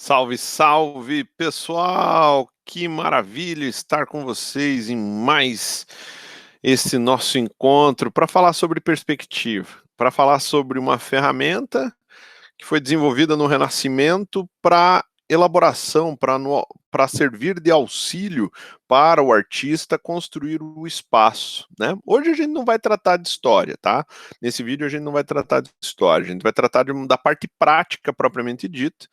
Salve, salve, pessoal! Que maravilha estar com vocês em mais esse nosso encontro para falar sobre perspectiva, para falar sobre uma ferramenta que foi desenvolvida no Renascimento para elaboração, para servir de auxílio para o artista construir o espaço, né? Hoje a gente não vai tratar de história, tá? Nesse vídeo a gente não vai tratar de história, a gente vai tratar da parte prática propriamente dita,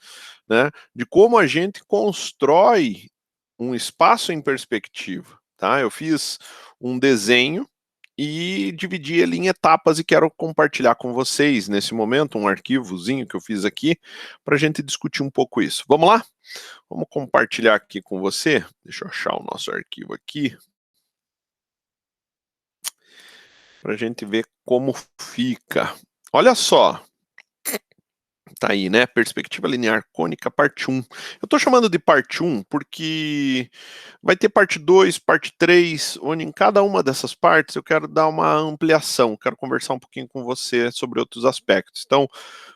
né? De como a gente constrói um espaço em perspectiva, tá? Eu fiz um desenho e dividi ele em etapas e quero compartilhar com vocês nesse momento um arquivozinho que eu fiz aqui para a gente discutir um pouco isso. Vamos lá? Vamos compartilhar aqui com você. Deixa eu achar o nosso arquivo aqui para a gente ver como fica. Olha só, tá aí, né? Perspectiva linear cônica, parte 1. Eu tô chamando de parte 1 porque vai ter parte 2, parte 3, onde em cada uma dessas partes eu quero dar uma ampliação, quero conversar um pouquinho com você sobre outros aspectos. Então,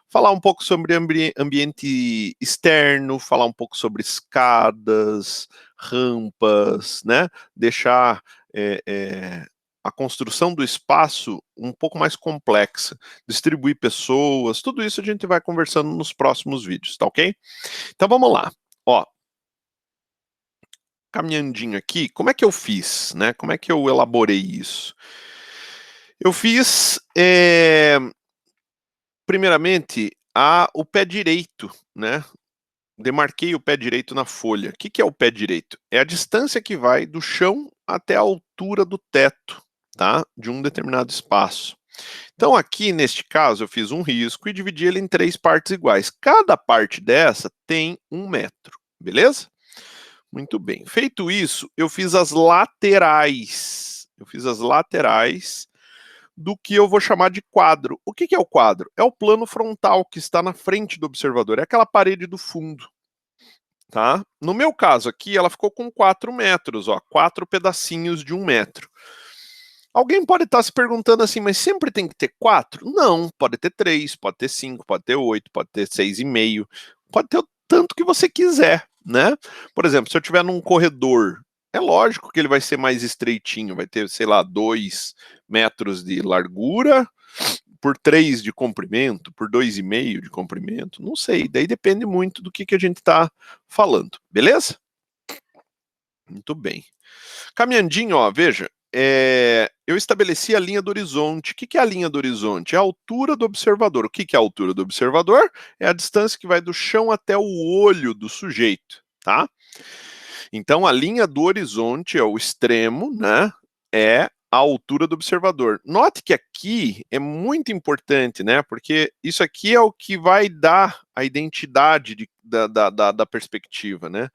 falar um pouco sobre ambiente externo, falar um pouco sobre escadas, rampas, né? Deixar a construção do espaço um pouco mais complexa, distribuir pessoas, tudo isso a gente vai conversando nos próximos vídeos, tá ok? Então vamos lá, ó, caminhandinho aqui, como é que eu fiz, né? Como é que eu elaborei isso? Eu fiz, primeiramente, o pé direito, né? Demarquei o pé direito na folha. O que é o pé direito? É a distância que vai do chão até a altura do teto, tá? De um determinado espaço. Então aqui, neste caso, eu fiz um risco e dividi ele em 3 partes iguais. Cada parte dessa tem 1 metro, beleza? Muito bem. Feito isso, eu fiz as laterais. Eu fiz as laterais do que eu vou chamar de quadro. O que é o quadro? É o plano frontal que está na frente do observador, é aquela parede do fundo. Tá? No meu caso aqui, ela ficou com 4 metros, ó, 4 pedacinhos de 1 metro. Alguém pode estar se perguntando assim, mas sempre tem que ter 4? Não, pode ter 3, pode ter 5, pode ter 8, pode ter 6,5, pode ter o tanto que você quiser, né? Por exemplo, se eu estiver num corredor, é lógico que ele vai ser mais estreitinho, vai ter, sei lá, 2 metros de largura por 3 de comprimento, por 2,5 de comprimento, não sei, daí depende muito do que a gente está falando, beleza? Muito bem. Caminhandinho, ó, veja, eu estabeleci a linha do horizonte. O que é a linha do horizonte? É a altura do observador. O que é a altura do observador? É a distância que vai do chão até o olho do sujeito, tá? Então, a linha do horizonte é o extremo, né? É a altura do observador. Note que aqui é muito importante, né? Porque isso aqui é o que vai dar a identidade da perspectiva, né?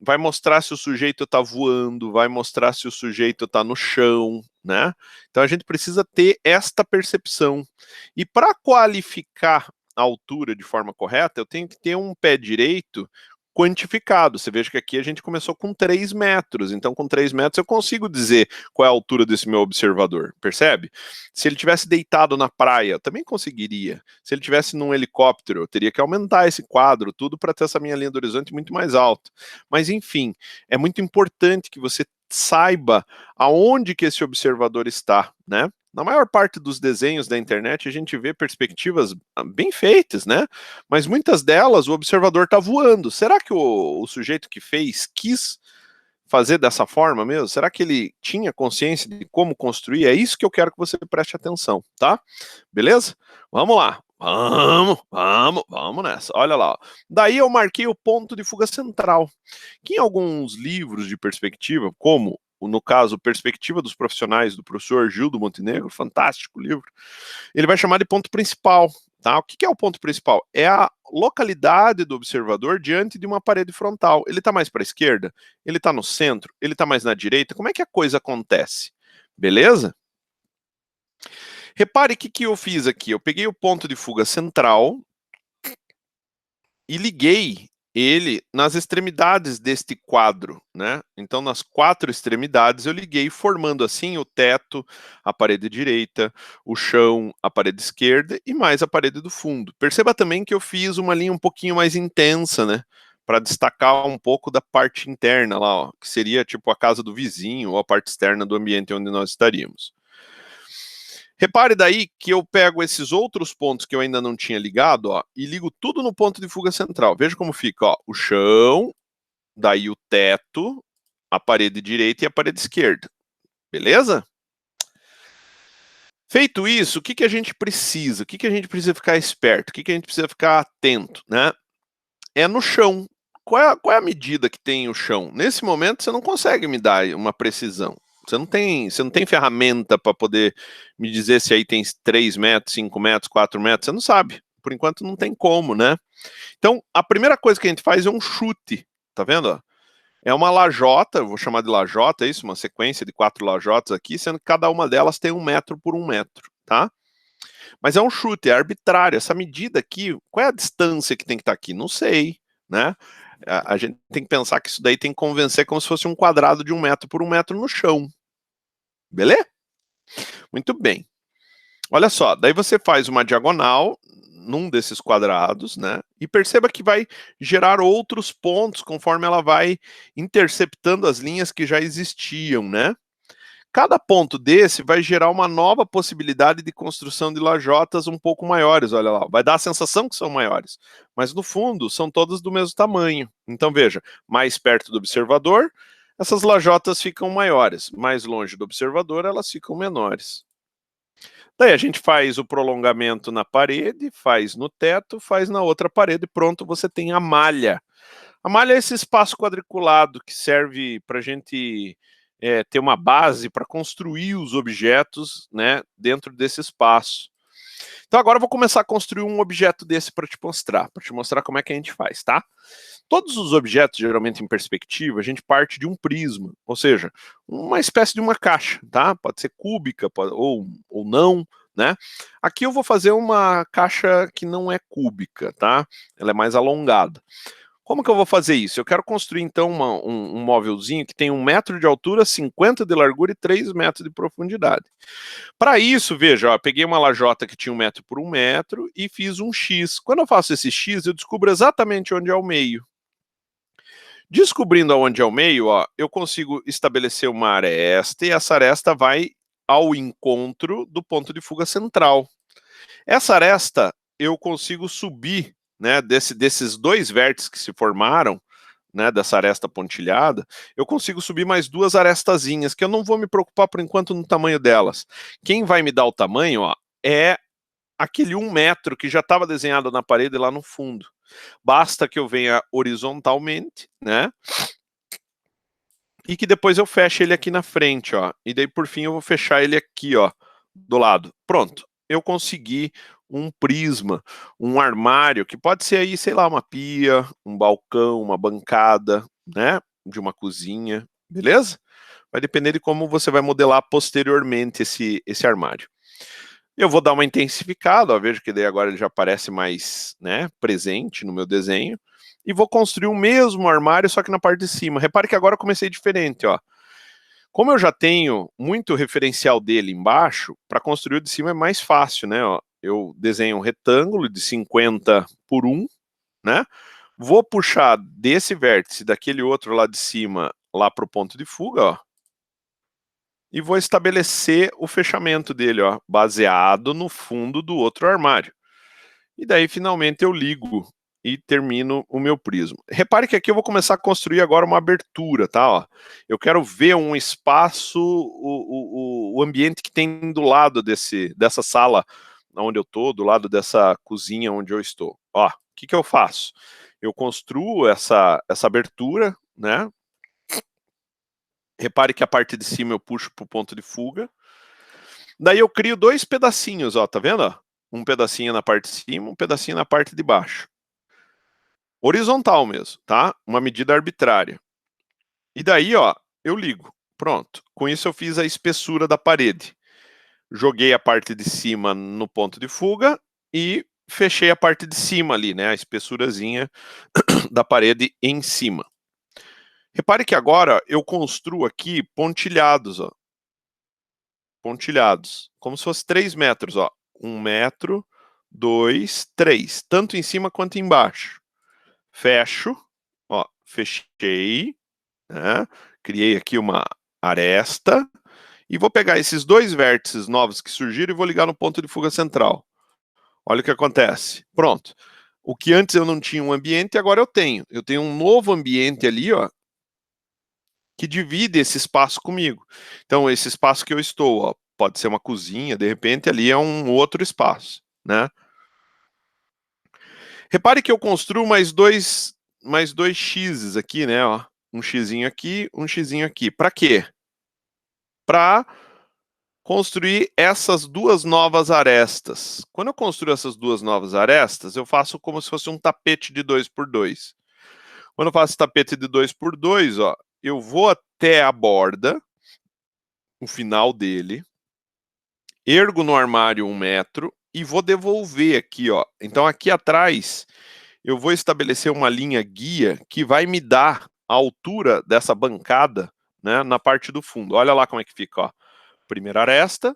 Vai mostrar se o sujeito está voando, vai mostrar se o sujeito está no chão, né? Então a gente precisa ter esta percepção. E para qualificar a altura de forma correta, eu tenho que ter um pé direito quantificado. Você veja que aqui a gente começou com 3 metros, então com 3 metros eu consigo dizer qual é a altura desse meu observador, percebe? Se ele tivesse deitado na praia, eu também conseguiria. Se ele tivesse num helicóptero, eu teria que aumentar esse quadro, tudo para ter essa minha linha do horizonte muito mais alta. Mas enfim, é muito importante que você saiba aonde que esse observador está, né? Na maior parte dos desenhos da internet, a gente vê perspectivas bem feitas, né? Mas muitas delas o observador está voando. Será que o sujeito que fez quis fazer dessa forma mesmo? Será que ele tinha consciência de como construir? É isso que eu quero que você preste atenção, tá? Beleza? Vamos lá. Vamos nessa. Olha lá. Daí eu marquei o ponto de fuga central, que em alguns livros de perspectiva, como no caso Perspectiva dos Profissionais, do professor Gildo Montenegro, fantástico livro, ele vai chamar de ponto principal. Tá? O que é o ponto principal? É a localidade do observador diante de uma parede frontal. Ele está mais para a esquerda? Ele está no centro? Ele está mais na direita? Como é que a coisa acontece? Beleza? Repare o que eu fiz aqui. Eu peguei o ponto de fuga central e liguei ele nas extremidades deste quadro, né? Então, nas 4 extremidades eu liguei, formando assim o teto, a parede direita, o chão, a parede esquerda e mais a parede do fundo. Perceba também que eu fiz uma linha um pouquinho mais intensa, né? para destacar um pouco da parte interna lá, ó, que seria tipo a casa do vizinho ou a parte externa do ambiente onde nós estaríamos. Repare daí que eu pego esses outros pontos que eu ainda não tinha ligado, ó, e ligo tudo no ponto de fuga central. Veja como fica, ó, o chão, daí o teto, a parede direita e a parede esquerda. Beleza? Feito isso, o que, que a gente precisa? O que, que a gente precisa ficar esperto? O que, que a gente precisa ficar atento, né? É no chão. Qual é a medida que tem o chão? Nesse momento, você não consegue me dar uma precisão. Você não tem ferramenta para poder me dizer se aí tem 3 metros, 5 metros, 4 metros. Você não sabe. Por enquanto, não tem como, né? Então, a primeira coisa que a gente faz é um chute. Tá vendo? É uma lajota, eu vou chamar de lajota, é isso, uma sequência de 4 lajotas aqui, sendo que cada uma delas tem 1 metro por 1 metro, tá? Mas é um chute, é arbitrário. Essa medida aqui, qual é a distância que tem que estar aqui? Não sei, né? A gente tem que pensar que isso daí tem que convencer como se fosse um quadrado de 1 metro por 1 metro no chão. Beleza? Muito bem. Olha só, daí você faz uma diagonal num desses quadrados, né? E perceba que vai gerar outros pontos conforme ela vai interceptando as linhas que já existiam, né? Cada ponto desse vai gerar uma nova possibilidade de construção de lajotas um pouco maiores, olha lá. Vai dar a sensação que são maiores, mas no fundo são todas do mesmo tamanho. Então veja, mais perto do observador, essas lajotas ficam maiores. Mais longe do observador, elas ficam menores. Daí a gente faz o prolongamento na parede, faz no teto, faz na outra parede, pronto, você tem a malha. A malha é esse espaço quadriculado que serve para a gente ter uma base para construir os objetos, né, dentro desse espaço. Então agora eu vou começar a construir um objeto desse para te mostrar como é que a gente faz, tá? Todos os objetos, geralmente em perspectiva, a gente parte de um prisma, ou seja, uma espécie de uma caixa, tá? Pode ser cúbica ou não, né? Aqui eu vou fazer uma caixa que não é cúbica, tá? Ela é mais alongada. Como que eu vou fazer isso? Eu quero construir, então, um móvelzinho que tem 1 metro de altura, 50 de largura e 3 metros de profundidade. Para isso, veja, ó, peguei uma lajota que tinha 1 metro por 1 metro e fiz um X. Quando eu faço esse X, eu descubro exatamente onde é o meio. Descobrindo aonde é o meio, ó, eu consigo estabelecer uma aresta e essa aresta vai ao encontro do ponto de fuga central. Essa aresta eu consigo subir, né, desses 2 vértices que se formaram, né, dessa aresta pontilhada, eu consigo subir mais 2 arestazinhas, que eu não vou me preocupar por enquanto no tamanho delas. Quem vai me dar o tamanho, ó, é aquele 1 metro que já estava desenhado na parede lá no fundo. Basta que eu venha horizontalmente, né, e que depois eu feche ele aqui na frente, ó. E daí, por fim, eu vou fechar ele aqui, ó, do lado. Pronto. Eu consegui um prisma, um armário, que pode ser aí, sei lá, uma pia, um balcão, uma bancada, né, de uma cozinha, beleza? Vai depender de como você vai modelar posteriormente esse armário. Eu vou dar uma intensificada, ó, veja que daí agora ele já aparece mais, né, presente no meu desenho. E vou construir o mesmo armário, só que na parte de cima. Repare que agora eu comecei diferente, ó. Como eu já tenho muito referencial dele embaixo, para construir o de cima é mais fácil, né? Ó, eu desenho um retângulo de 50 por 1, né? Vou puxar desse vértice, daquele outro lá de cima, lá para o ponto de fuga, ó. E vou estabelecer o fechamento dele, ó, baseado no fundo do outro armário. E daí, finalmente, eu ligo e termino o meu prisma. Repare que aqui eu vou começar a construir agora uma abertura, tá? Ó, eu quero ver um espaço, o ambiente que tem do lado dessa sala onde eu estou, do lado dessa cozinha onde eu estou. Ó, o que que eu faço? Eu construo essa abertura, né? Repare que a parte de cima eu puxo para o ponto de fuga. Daí eu crio 2 pedacinhos, ó, tá vendo? Ó? Um pedacinho na parte de cima, um pedacinho na parte de baixo. Horizontal mesmo, tá? Uma medida arbitrária. E daí, ó, eu ligo. Pronto. Com isso eu fiz a espessura da parede. Joguei a parte de cima no ponto de fuga e fechei a parte de cima ali, né? A espessurazinha da parede em cima. Repare que agora eu construo aqui pontilhados, ó. Pontilhados. Como se fosse 3 metros, ó. 1 metro, 2, 3. Tanto em cima quanto embaixo. Fecho. fechei, né? Criei aqui uma aresta e vou pegar esses dois vértices novos que surgiram e vou ligar no ponto de fuga central. Olha o que acontece. Pronto. O que antes eu não tinha um ambiente, agora eu tenho. Eu tenho um novo ambiente ali, ó, que divide esse espaço comigo. Então, esse espaço que eu estou, ó, pode ser uma cozinha, de repente ali é um outro espaço, né? Repare que eu construo mais dois x's aqui, né? Ó. Um xzinho aqui, um xzinho aqui. Para quê? Para construir essas duas novas arestas. Quando eu construo essas duas novas arestas, eu faço como se fosse um tapete de 2x2. Quando eu faço tapete de 2x2, ó, eu vou até a borda, o final dele, ergo no armário 1 metro e vou devolver aqui, ó. Então aqui atrás eu vou estabelecer uma linha guia que vai me dar a altura dessa bancada, né, na parte do fundo. Olha lá como é que fica, ó. Primeira aresta,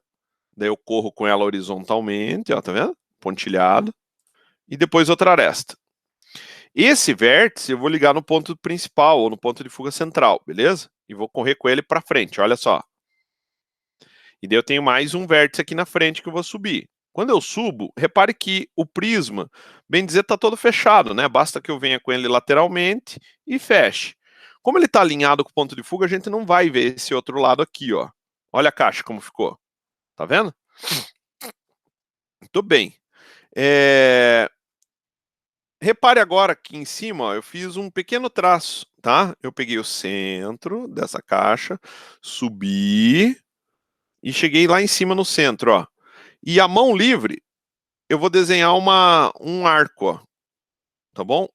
daí eu corro com ela horizontalmente, ó, tá vendo? Pontilhado. E depois outra aresta. Esse vértice eu vou ligar no ponto principal, ou no ponto de fuga central, beleza? E vou correr com ele para frente, olha só. E daí eu tenho mais um vértice aqui na frente que eu vou subir. Quando eu subo, repare que o prisma, bem dizer, está todo fechado, né? Basta que eu venha com ele lateralmente e feche. Como ele está alinhado com o ponto de fuga, a gente não vai ver esse outro lado aqui, ó. Olha a caixa como ficou. Tá vendo? Muito bem. Repare agora aqui em cima, ó, eu fiz um pequeno traço, tá? Eu peguei o centro dessa caixa, subi e cheguei lá em cima no centro, ó. E a mão livre, eu vou desenhar um arco, ó, tá bom?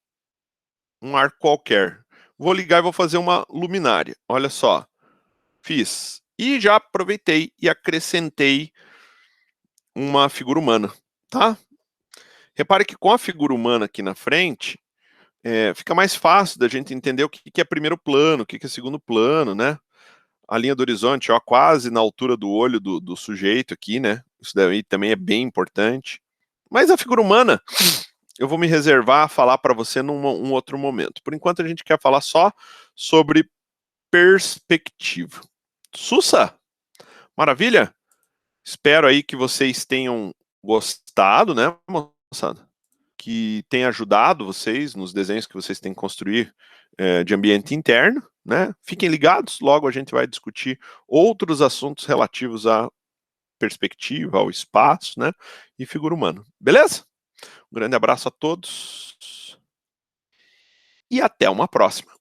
Um arco qualquer. Vou ligar e vou fazer uma luminária. Olha só, fiz. E já aproveitei e acrescentei uma figura humana, tá? Repare que com a figura humana aqui na frente, fica mais fácil da gente entender o que é primeiro plano, o que é segundo plano, né? A linha do horizonte, ó, quase na altura do olho do sujeito aqui, né? Isso daí também é bem importante. Mas a figura humana, eu vou me reservar a falar para você num um outro momento. Por enquanto, a gente quer falar só sobre perspectiva. Sussa! Maravilha? Espero aí que vocês tenham gostado, né, moçada? Que tenha ajudado vocês nos desenhos que vocês têm que construir de ambiente interno, né? Fiquem ligados, logo a gente vai discutir outros assuntos relativos à perspectiva, ao espaço, né? E figura humana. Beleza? Um grande abraço a todos e até uma próxima.